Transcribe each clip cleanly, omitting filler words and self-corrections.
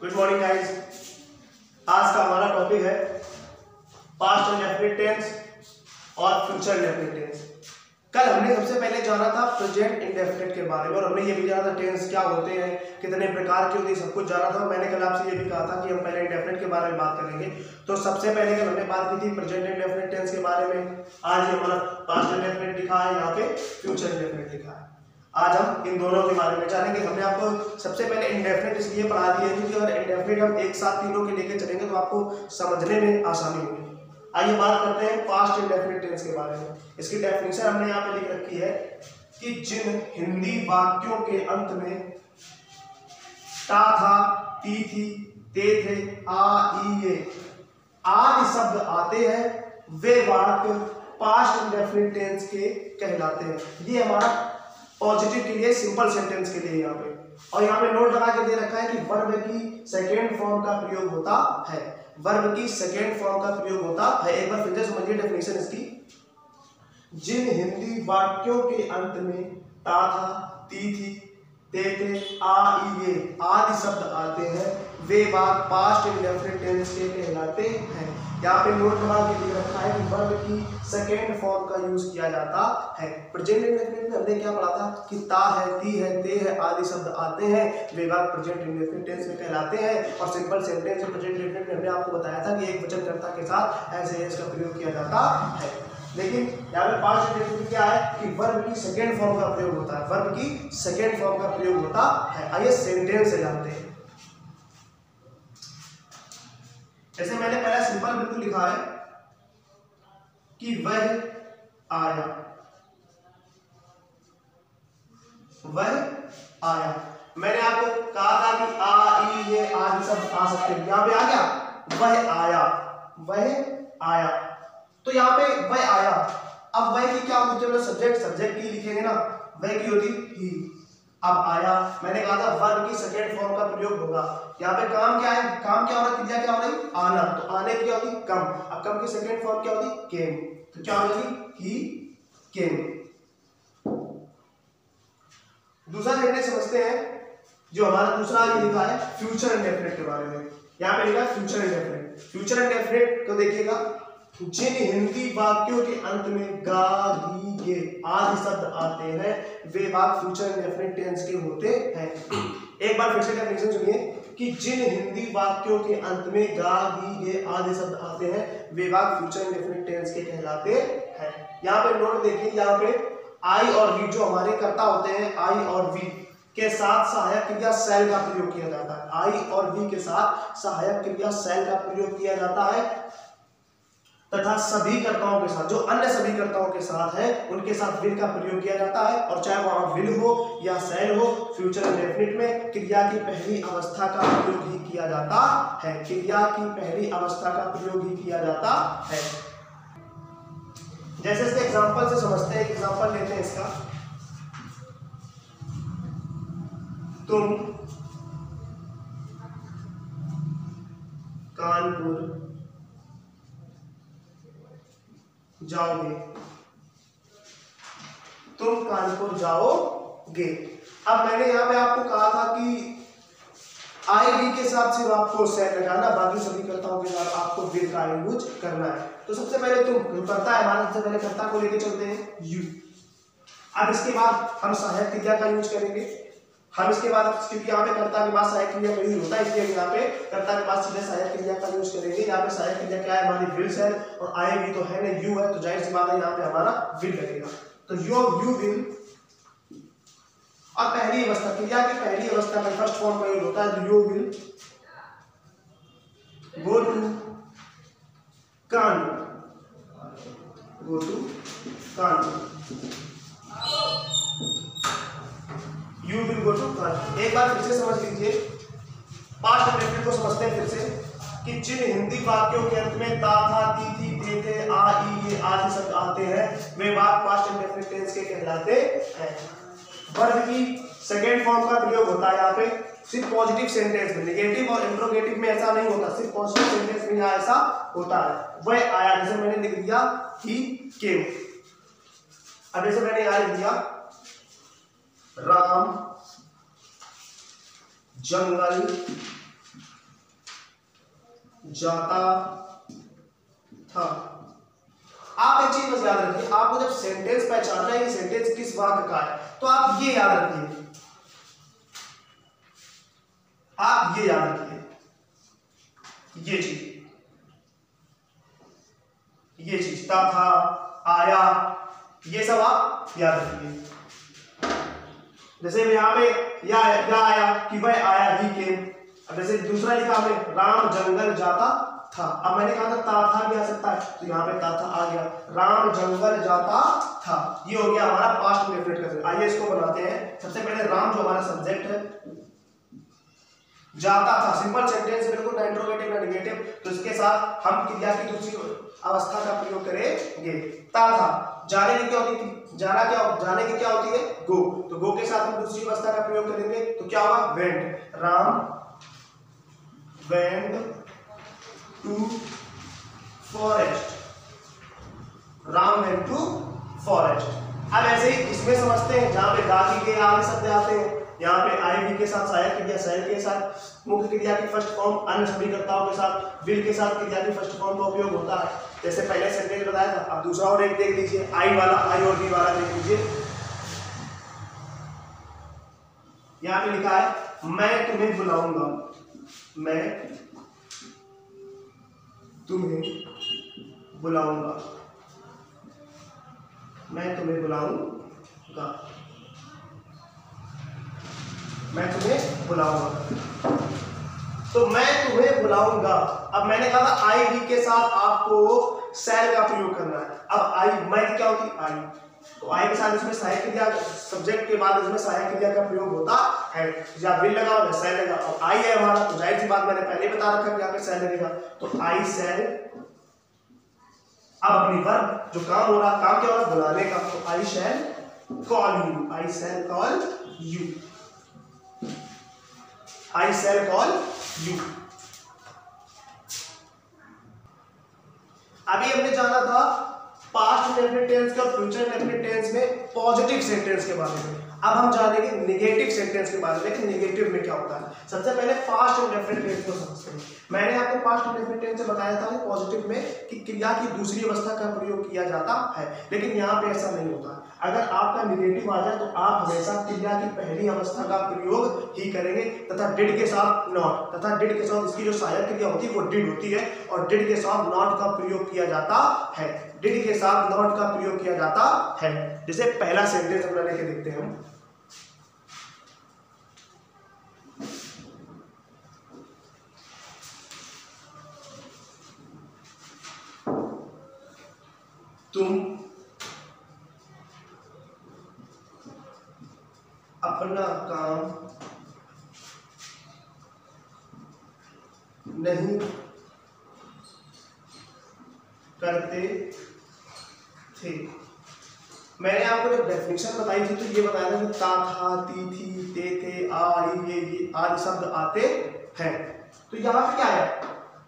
Good morning guys. आज का हमारा टॉपिक है पास्ट इंडेफिनिट टेंस और फ्यूचर इंडेफिनिट टेंस। कल हमने सबसे पहले जाना था प्रेजेंट इंडेफिनिट के बारे में और हमने ये भी जाना था टेंस क्या होते हैं, कितने प्रकार के होते हैं, सब कुछ जाना था। मैंने कल आपसे ये भी कहा था कि हम पहले इंडेफिनिट के बारे में बात करेंगे। तो सबसे पहले कल हमने बात की थी प्रेजेंट इंडेफिनिट टेंस के बारे में। आज हमारा पास्ट इंडेफिनिट लिखा है, यहाँ पे फ्यूचर इंडेफिनिट लिखा है। आज हम इन दोनों के बारे में जानेंगे। हमने आपको सबसे पहले इंडेफिनिट इसलिए पढ़ा दिया क्योंकि अगर इंडेफिनिट हम एक साथ तीनों के लेके चलेंगे तो आपको समझने में आसानी होगी। आइए बात करते हैं पास्ट इंडेफिनिट टेंस के बारे में। इसकी डेफिनेशन हमने यहाँ पे लिख रखी है कि जिन हिंदी वाक्यों के अंत में ता था, ती थी, ते थे, आ, ई, ये आदि शब्द आते हैं वे वाक्य पास्ट इंडेफिनिट टेंस के कहलाते हैं। ये हमारा पॉजिटिव के लिए, सिंपल सेंटेंस के लिए यहाँ पे। और यहाँ पे नोट लगा के दे रखा है कि वर्ब की सेकेंड फॉर्म का प्रयोग होता है। वर्ब की सेकेंड फॉर्म का प्रयोग होता है। एक बार फिर से समझिए डेफिनेशन इसकी। जिन हिंदी वाक्यों के अंत में ता था, ती थी, ते थे, आ, ई, ये आदि शब्द आते हैं वे वाक्य पास्ट इंडेफिनिट टेंस के कहलाते हैं। यहाँ पे नोट लगा के लिख रखा है कि वर्ब की सेकेंड फॉर्म का यूज किया जाता है। प्रेजेंट इंडेफिनिट में हमने क्या पढ़ा था कि ता है, ती है, ते है आदि शब्द आते हैं वे वाक्य प्रेजेंट इंडेफिनिट टेंस में कहलाते हैं। और सिंपल सेंटेंस में प्रेजेंट इंडेफिनिट में हमने आपको बताया था कि एक वचनकर्ता के साथ ऐसे इसका प्रयोग किया जाता है। लेकिन यहाँ पे पास्ट इंडेफिनिट क्या है कि वर्ब की सेकेंड फॉर्म का प्रयोग होता है। वर्ब की सेकेंड फॉर्म का प्रयोग होता है। आइए सेंटेंस से जानते हैं। जैसे मैंने पहला सिंपल बिल्कुल लिखा है कि वह आया, वह आया। मैंने आपको कहा था कि आ, ई, ये आदि शब्द आ सकते हैं। यहाँ पे आ गया वह आया, वह आया। तो यहाँ पे वह आया। अब वह की क्या होती है, सब्जेक्ट की लिखेंगे ना, वह की होती ही। अब आया, मैंने कहा था वर्ब की सेकेंड फॉर्म का प्रयोग होगा। यहाँ पे काम क्या है, काम क्या हो रहा है, क्रिया क्या हो रही, आना। तो आने की क्या होती, कम। अब कम की सेकेंड फॉर्म क्या होती, केम। तो क्या होगी, ही केम। दूसरा सेंटेंस समझते हैं जो हमारा दूसरा ये लिखा है फ्यूचर इंडेफिनिट के बारे में। यहाँ पे लिखा है फ्यूचर इंडेफिनिट। फ्यूचर इंडेफिनिट को देखिएगा, जिन हिंदी वाक्यों के अंत में गा, गी, गे आदि शब्द आते हैं वे वाक्य फ्यूचर इंडेफिनिट टेंस के होते हैं। एक बार फिर से डेफिनेशन सुनिए कि जिन हिंदी वाक्यों के अंत में गा, गी, गे आदि शब्द आते हैं वे वाक्य फ्यूचर इंडेफिनिट टेंस के कहलाते हैं। यहाँ पे नोट देखिए, यहाँ पे आई और वी जो हमारे कर्ता होते हैं, आई और वी के साथ सहायक क्रिया सेल का प्रयोग किया जाता है। आई और वी के साथ सहायक क्रिया सेल का प्रयोग किया जाता है तथा सभी कर्ताओं के साथ, जो अन्य सभी कर्ताओं के साथ है उनके साथ विल का प्रयोग किया जाता है। और चाहे वहां विल हो या सेल हो, फ्यूचर इंडेफिनिट में क्रिया की पहली अवस्था का प्रयोग ही किया जाता है। क्रिया की पहली अवस्था का प्रयोग ही किया जाता है। जैसे इसके एग्जांपल से समझते हैं। एग्जांपल लेते हैं इसका, तुम कानपुर जाओगे, तुम कानपुर जाओगे। अब मैंने यहां पे आपको कहा था कि आई वी के साथ सिर्फ आपको सेल लगाना, बाकी सभी कर्ताओं के साथ आपको विल का यूज करना है। तो सबसे पहले तुम कर्ता है हमारा, सबसे पहले कर्ता को लेके चलते हैं यू। अब इसके बाद हम सहायक क्रिया का यूज करेंगे। हम इसके बाद, क्योंकि यहाँ पे कर्ता के पास सहायक क्रिया का यूज होता है, इसलिए यहाँ पे कर्ता के पास सीधे सहायक क्रिया का यूज करेंगे। यहाँ पे सहायक क्रिया क्या है हमारी, विल सेल, और आई वी तो है ना, यू है, तो जाहिर सी बात है यहाँ पे हमारा विल लगेगा। तो यू विल। और पहली अवस्था, क्रिया की पहली अवस्था में फर्स्ट फॉर्म का यूज होता है। You will go to Kanpur, go to Kanpur, you will go to Kanpur. एक बार फिर से समझ लीजिए, पास्ट इंडेफिनिट को समझते हैं फिर से कि जिन हिंदी वाक्यों के अंत में ता था, ती थी, ते थे, आ, ई, ये आदि शब्द आते हैं वे वाक्य पास्ट इंडेफिनिट टेंस के कहलाते हैं। वर्ब की सेकेंड फॉर्म का प्रयोग होता है यहाँ पे सिर्फ पॉजिटिव सेंटेंस में। नेगेटिव और इंट्रोगेटिव में ऐसा नहीं होता, सिर्फ पॉजिटिव सेंटेंस में यहाँ ऐसा होता है। वह आया, जैसे मैंने लिख दिया ही केम। अब जैसे मैंने यहाँ लिख दिया राम जंगल जाता था। आप एक चीज बस याद रखिए, आपको जब सेंटेंस पहचानना है कि सेंटेंस किस वाक्य का है, तो आप ये याद रखिए, आप ये याद रखिए, ये चीज था, आया, ये सब आप याद रखिए। जैसे यहाँ पे या आया कि वह आया, ही केम। अब जैसे दूसरा लिखा हमने, राम जंगल जाता था। अब मैंने कहा था भी आ सकता है, तो यहाँ पे था आ गया, राम जंगल जाता था। ये हो गया हमारा पास्ट इंडेफिनिट का सेंस। आइए इसको बनाते हैं। सबसे पहले राम जो हमारा सब्जेक्ट है, जाता था, सिंपल सेंटेंस, बिल्कुल ना इंट्रोगेटिव ना नेगेटिव, तो इसके साथ हम क्रिया की दूसरी अवस्था का प्रयोग करेंगे। ता था, जाने की क्या होती है, जाने की क्या होती है, गो, तो गो के साथ हम दूसरी अवस्था का प्रयोग करेंगे, तो क्या होगा, went. Ram went to forest, Ram went to forest. अब ऐसे ही इसमें समझते हैं, जहां पे गा की के आगे शब्द आते हैं, यहाँ पे आई वी के साथ सहायक क्रिया, सहायक के साथ मुख्य क्रिया की फर्स्ट फॉर्म, अन्य सभी कर्ताओं के साथ विल के साथ क्रिया की फर्स्ट फॉर्म का उपयोग होता है। जैसे पहले सेंटेंस बताया था, अब दूसरा और एक देख लीजिए, आई वाला, आई और वी वाला देख लीजिए। यहाँ पे लिखा है, मैं तुम्हें बुलाऊंगा, मैं तुम्हें बुलाऊंगा, मैं तुम्हें बुलाऊंगा, मैं तुम्हें बुलाऊंगा, तो मैं तुम्हें बुलाऊंगा। अब मैंने कहा था आई वी के साथ आपको शैल का प्रयोग करना है। अब आई, मैं क्या होती, आई, तो आई के साथ इसमें सहायक क्रिया, सब्जेक्ट के बाद इसमें सहायक क्रिया का प्रयोग होता है, या विल लगा या शैल लगा। अब आई है हमारा, तो जाहिर सी बात मैंने पहले बता रखा है यहाँ पे शैल लगेगा, तो आई शैल। अब अपनी वर्ब जो काम हो रहा, काम क्या हो रहा, बुलाने का, तो I shall call you, I shall call you, I shall call you। अभी हमने जाना था पास्ट इंडेफिनिट टेंस का फ्यूचर इंडेफिनिट टेंस में पॉजिटिव सेंटेंस के बारे में। अब हम जानेंगे नेगेटिव सेंटेंस के बारे में कि नेगेटिव में क्या होता है। सबसे पहले पास्ट इंडेफिनिट टेंस को समझते हैं। मैंने आपको पास्ट इंडेफिनिट टेंस से बताया था कि पॉजिटिव में कि क्रिया की दूसरी अवस्था का प्रयोग किया जाता है, लेकिन यहाँ पे ऐसा नहीं होता। अगर आपका नेगेटिव आ जाए तो आप हमेशा क्रिया की पहली अवस्था का प्रयोग ही करेंगे, तथा डिड के साथ नॉट, तथा डिड के साथ इसकी जो सहायक क्रिया होती है वो डिड होती है, और डिड के साथ नॉट का प्रयोग किया जाता है, डिड के साथ नॉट का प्रयोग किया जाता है। जैसे पहला सेंटेंस अपना लेके देखते हैं हम, तुम अपना काम नहीं करते थे। मैंने आपको जब डेफिनेशन बताई थी तो ये बताया था कि ता था, ती थी, ते थे, आ, ये आदि शब्द आते हैं। तो यहाँ पे क्या है,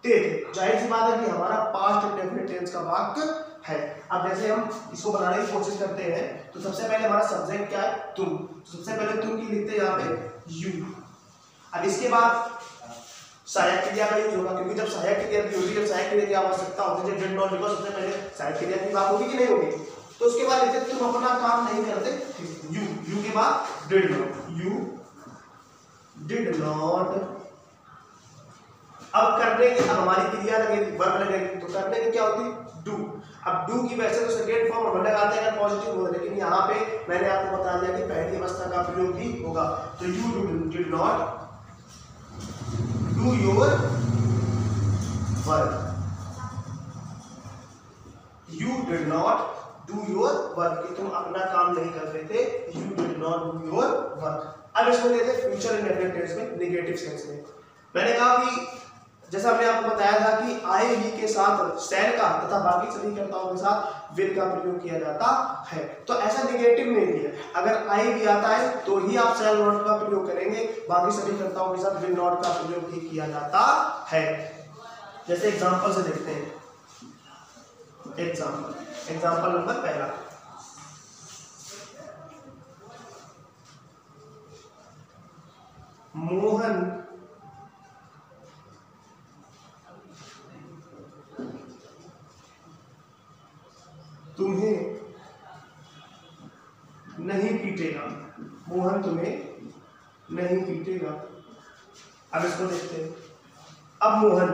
ते थे। जाहिर सी बात है कि हमारा पास्ट इंडेफिनिट टेंस का वाक्य है। अब जैसे हम इसको बनाने की कोशिश करते हैं, तो सबसे पहले हमारा सब्जेक्ट क्या है, तुम। सबसे पहले तुम की लिखते हैं यहाँ पे यू। अब इसके बाद सहायक क्रिया का यूज होगा, क्योंकि जब सहायक क्रिया की होगी, जब सहायक क्रिया की आवश्यकता होती है, जब डिड नॉट, बिकॉज़ सबसे पहले सहायक क्रिया की बात होगी कि नहीं होगी। तो उसके बाद लिखते तुम अपना काम नहीं करते, यू, यू के बाद did not, you did not. अब करने की, अब हमारी क्रिया लगेगी, वर्ब लगेगी, तो करने की क्या होती, डू। अब डू की वैसे तो सेकेंड फॉर्म हम लगाते हैं अगर पॉजिटिव हो, लेकिन यहाँ पे मैंने आपको बता दिया कि पहली अवस्था का प्रयोग भी होगा। तो you did not do your work, you did not do your work, कि तुम अपना काम नहीं कर रहे थे, you did not do your work. अब इसमें लेते हैं फ्यूचर इंडेफिनिट टेंस में, नेगेटिव सेंस में। मैंने कहा कि जैसा हमने आपको बताया था कि आई वी के साथ शैल का तथा बाकी सभी कर्ताओं के साथ विल का प्रयोग किया जाता है, तो ऐसा नेगेटिव में भी है। अगर आई वी आता है तो ही आप शैल नॉट का प्रयोग करेंगे, बाकी सभी कर्ताओं के साथ विल नॉट का प्रयोग ही किया जाता है। जैसे एग्जांपल से देखते हैं, एग्जांपल नंबर पहला, मोहन पीटेगा, मोहन तुम्हें नहीं पीटेगा। अब इसको देखते हैं। अब मोहन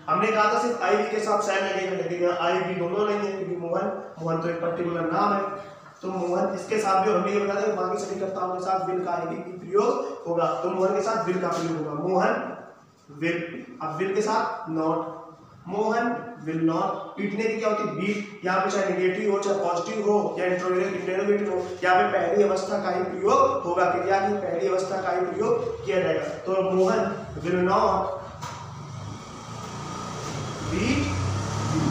हमने कहा था सिर्फ आई वी के साथ सैन लगेगा, लेकिन आई वी दोनों नहीं है क्योंकि मोहन तो एक पर्टिकुलर नाम है। तो मोहन इसके साथ भी हमने ये बताया था बाकी सभी कर्ताओं के साथ विल का आई वी प्रयोग होगा, तो मोहन के साथ विल का प्रयोग होगा। मोहन विल, अब विल के साथ नॉट, मोहन विल नॉट। पीटने की क्या होती है? बीट। यहाँ पे चाहे नेगेटिव हो चाहे पॉजिटिव हो या इंटरोगेटिव हो, यहाँ पे पहली अवस्था का ही प्रयोग होगा, क्रिया की पहली अवस्था का ही प्रयोग किया जाएगा। तो Mohan will not beat you,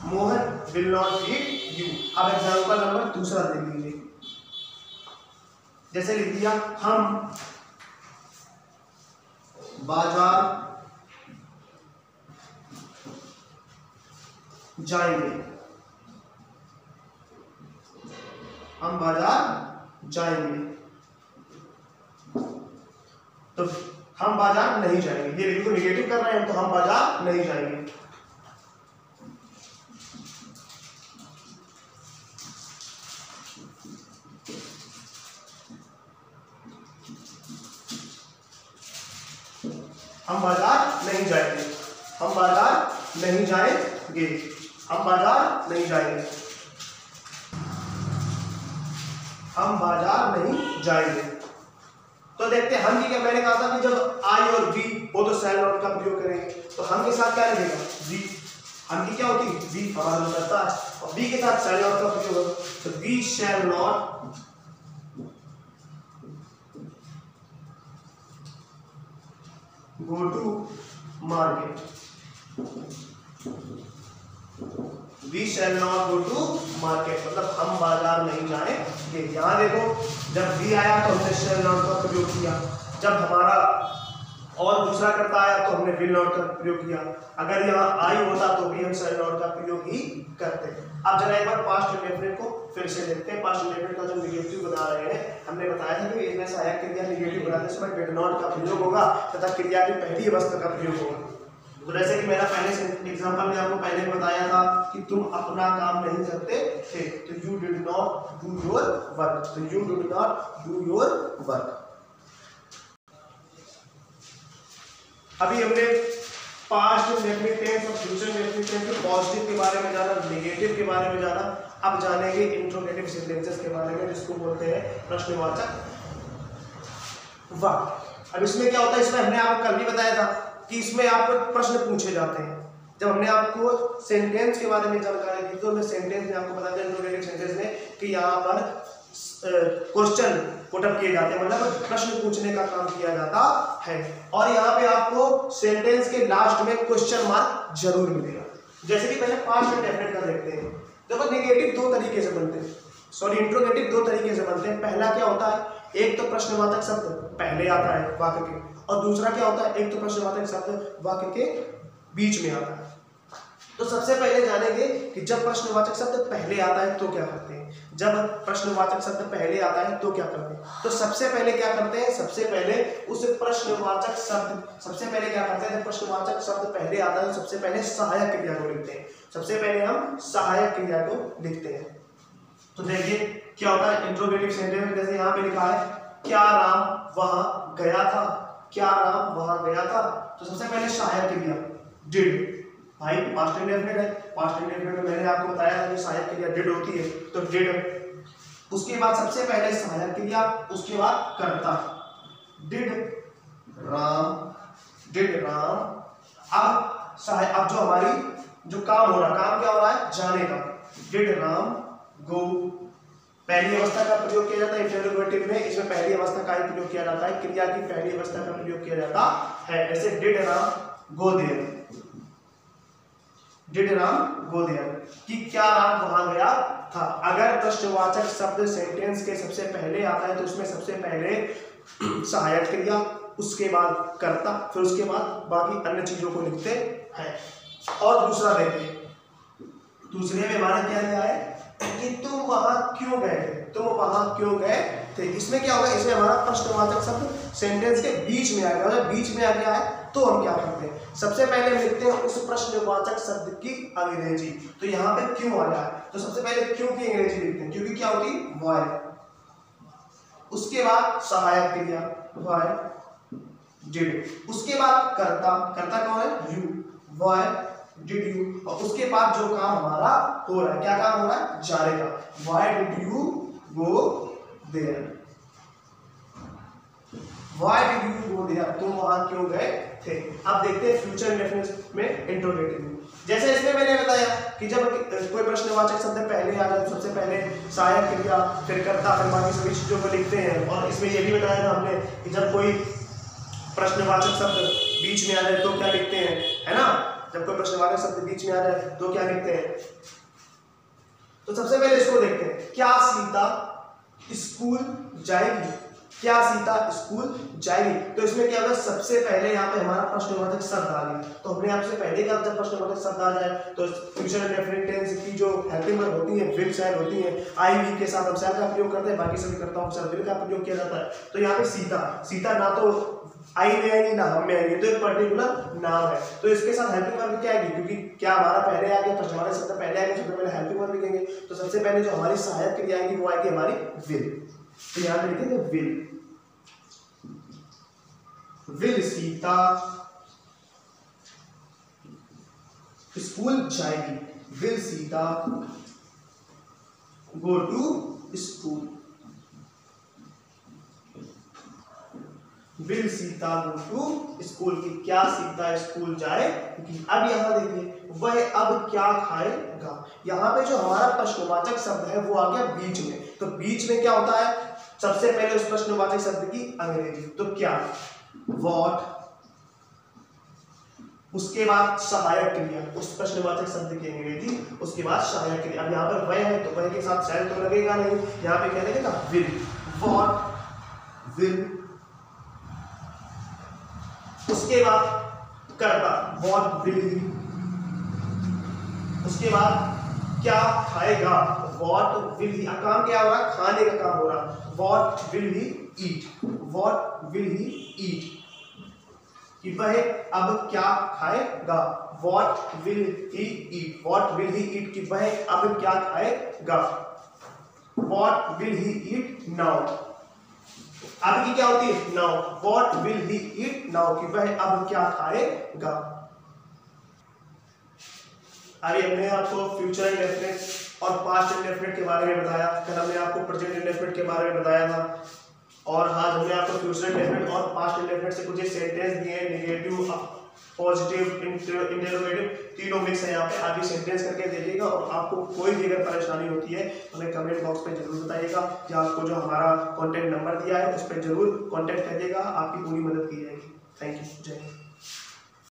Mohan will not beat you. अब एग्जाम्पल नंबर दूसरा देख लीजिए, जैसे लिख दिया हम बाजार जाएंगे, हम बाजार जाएंगे, तो हम बाजार नहीं जाएंगे, ये बिल्कुल निगेटिव कर रहे हैं, तो हम बाजार नहीं जाएंगे। हम बाजार नहीं जाएंगे, हम बाजार नहीं जाएंगे, हम बाजार नहीं जाएंगे, हम बाजार नहीं जाएंगे। तो देखते हैं हम की क्या, मैंने कहा था कि जब आई और वी वो तो शैल नॉट का प्रयोग करेंगे, तो हम के साथ क्या लगेगा? वी। हम की क्या होती है? वी हमारा जो करता है, और वी के साथ शैल नॉट का प्रयोग होगा, तो we shall not go to market, we shall not go to market, मतलब हम बाजार नहीं जाएंगे। यहाँ देखो जब वी आया तो हमने शैल नॉट का प्रयोग किया, जब हमारा और दूसरा करता आया तो हमने विल नॉट का प्रयोग किया, अगर यहाँ आई होता तो भी हम शैल नॉट का प्रयोग ही करते। अब जरा एक बार पास्ट इंडेफिनिट को फिर से देखते हैं। पास्ट इंडेफिनिट का जो नेगेटिव बना रहे हैं, हमने बताया था कि इसमें सहायक क्रिया नेगेटिव बनाने से डिड नॉट का प्रयोग होगा तथा क्रिया की पहली अवस्था का प्रयोग होगा। तो जैसे कि मैंने पहले एग्जांपल में आपको पहले बताया था कि तुम अपना काम नहीं करते थे, तो you did not do your work, तो you did not do your work. अभी हमने पास्ट इंडेफिनिट टेंस और फ्यूचर इंडेफिनिट टेंस में पॉजिटिव के बारे में जाना, नेगेटिव के बारे में जाना। अब जानेंगे इंट्रोगेटिव सेंटेंसेस के बारे में, जिसको बोलते हैं प्रश्नवाचक वाक्य। अब इसमें क्या होता है, इसमें हमने आपको कल भी बताया था कि इसमें आपको प्रश्न पूछे जाते हैं। जब हमने आपको सेंटेंस के बारे में जानकारी दी तो मैं सेंटेंस में आपको बताया था इंट्रोगेटिव सेंटेंस में कि यहाँ पर क्वेश्चन पुटअप किए जाते हैं, मतलब प्रश्न पूछने का काम किया जाता है, और यहाँ पे आपको सेंटेंस के लास्ट में क्वेश्चन मार्क जरूर मिलेगा। जैसे कि पहले पास्ट इंडेफिनिट का देखते हैं। देखो नेगेटिव दो तरीके से बनते हैं, सॉरी इंट्रोगेटिव दो तरीके से बनते हैं। पहला क्या होता है, एक तो प्रश्नवाचक शब्द पहले आता है वाक्य के, और दूसरा क्या होता है, एक तो प्रश्नवाचक शब्द वाक्य के बीच में आता है। तो सबसे पहले जानेंगे कि जब प्रश्नवाचक शब्द पहले आता है तो क्या करते हैं, जब प्रश्नवाचक शब्द पहले आता है तो क्या करते हैं। तो सबसे पहले क्या करते हैं, सबसे पहले उस प्रश्नवाचक शब्द, सबसे पहले क्या करते हैं, जब प्रश्नवाचक शब्द पहले आता है तो सबसे पहले सहायक क्रिया को लिखते हैं। सबसे पहले हम सहायक क्रिया को लिखते हैं। तो देखिए क्या होता है इंट्रोगेटिव सेंटेंस में, जैसे यहाँ पे लिखा है क्या राम वहां गया था, क्या राम वहां गया था, तो सबसे पहले सहायक क्रिया डिड। भाई पास्ट इंडेफिनिट है, पास्ट इंडेफिनिट में मैंने आपको बताया था कि सहायक क्रिया डिड होती है, तो डिड। उसके बाद सबसे पहले सहायक क्रिया, उसके बाद कर्ता डिड राम, डिड राम। अब जो हमारी जो काम हो रहा, काम क्या हो रहा है, जाने का, डिड राम गो। पहली अवस्था का प्रयोग किया जाता है इंटरोगेटिव में, इसमें पहली अवस्था का ही प्रयोग किया जाता है, क्रिया की पहली अवस्था का प्रयोग किया जाता है। जैसे did Ram go there, did Ram go there, कि क्या राम वहां गया था। अगर प्रश्नवाचक शब्द सेंटेंस के सबसे पहले आता है तो उसमें सबसे पहले सहायक क्रिया, उसके बाद कर्ता, फिर उसके बाद बाकी अन्य चीजों को लिखते हैं। और दूसरा देखिए, दूसरे में हमारा क्या दिया है कि तुम वहां क्यों गए थे, तुम वहां क्यों गए थे। इसमें क्या होगा, इसमें हमारा प्रश्नवाचक शब्द सेंटेंस के बीच में आ गया, जब बीच में आ गया है तो हम क्या करते हैं, सबसे पहले हम लिखते हैं उस प्रश्नवाचक शब्द की अंग्रेजी। तो यहाँ पे क्यों आया है, तो सबसे पहले क्यों की अंग्रेजी लिखते हैं, क्योंकि क्या होती है व्हाई, उसके बाद सहायक क्रिया व्हाई डिड, उसके बाद कर्ता, कर्ता कौन है यू, व्हाई डिड यू, और उसके बाद जो काम हमारा हो रहा है, क्या काम हो रहा है जाने का, why did you go there, why did you go there, तुम वहां क्यों गए थे। अब देखते हैं फ्यूचर इंडेफिनिट में इंट्रोगेटिव। जैसे इसमें मैंने बताया कि जब कोई प्रश्नवाचक शब्द पहले आ जाए, सबसे पहले सहायक क्रिया, फिर कर्ता, फिर बाकी सभी चीजों को लिखते हैं। और इसमें यह भी बताया था हमने कि जब कोई प्रश्नवाचक शब्द बीच में आ जाए तो क्या लिखते हैं, है ना, जब कोई प्रश्नवाचक शब्द बीच में आ जाए तो क्या लिखते हैं। तो सबसे पहले इसको देखते हैं, क्या सीता स्कूल जाएगी, क्या सीता स्कूल जाएगी। तो इसमें क्या होगा, सबसे पहले यहाँ पे हमारा प्रश्नवाचक शब्द आ गया। तो हमने आपसे पहले कहा जब प्रश्नवाचक शब्द आ जाए तो फ्यूचर इंडेफिनिट टेंस की जो हेल्पिंग वर्ब होती है विल शैल होती है, आई वी के साथ हम शैल का प्रयोग करते हैं, बाकी सभी कर्ताओं के साथ विल का प्रयोग किया जाता है। तो यहाँ पे सीता, सीता ना तो आई में आएगी ना हम में आएगी, तो एक पर्टिकुलर नाम है, तो इसके साथ हेल्पिंग वर्ब क्या आएगी, क्योंकि क्या हमारा पहले आ गया, प्रश्नवाचक शब्द पहले आएगा, सबसे पहले हेल्पिंग वर्ब लिखेंगे। तो सबसे पहले जो हमारी सहायक क्रिया आएगी वो आएगी हमारी विल। तो यहाँ पे लिखेंगे विल, विल सीता स्कूल जाएगी, will Sita go to school, will Sita go to school, की क्या सीता स्कूल जाएगी। अब यहां देखिए वह अब क्या खाएगा, यहाँ पे जो हमारा प्रश्नवाचक शब्द है वो आ गया बीच में। तो बीच में क्या होता है, सबसे पहले उस प्रश्नवाचक शब्द की अंग्रेजी, तो क्या व्हाट, उसके बाद सहायक क्रिया, उस प्रश्नवाचक शब्द की अंग्रेजी, उसके बाद सहायक क्रिया। अब यहाँ पर वह है तो वह के साथ शैल तो लगेगा नहीं, यहाँ पे क्या लगेगा विल, व्हाट विल, उसके बाद कर्ता व्हाट विल ही, उसके बाद क्या खाएगा व्हाट विल ही, काम क्या हो रहा है खाने का काम हो रहा, what will he eat, what will he eat, कि वह अब क्या खाएगा, what will he eat, what will he eat, कि वह अब क्या खाएगा, what will he eat now, अब की क्या होती है now, what will he eat now, कि वह अब क्या खाएगा। अभी हमने आपको फ्यूचर इंडेफिनिट और पास्ट इंडेफिनिट के बारे में बताया, कल हमने आपको प्रेजेंट इंडेफिनिट के बारे में बताया था, और आज हमने आपको फ्यूचर इंडेफिनिट और पास्ट इंडेफिनिट से कुछ सेंटेंस दिए हैं, नेगेटिव, पॉजिटिव, इंटरोगेटिव, तीनों मिक्स है यहाँ पे। आप ये सेंटेंस करके देखिएगा, और आपको कोई भी अगर परेशानी होती है हमें कमेंट बॉक्स पे जरूर बताइएगा, या आपको जो हमारा कॉन्टैक्ट नंबर दिया है उस पर जरूर कॉन्टैक्ट करिएगा, आपकी पूरी मदद की जाएगी। थैंक यू, जय हिंद।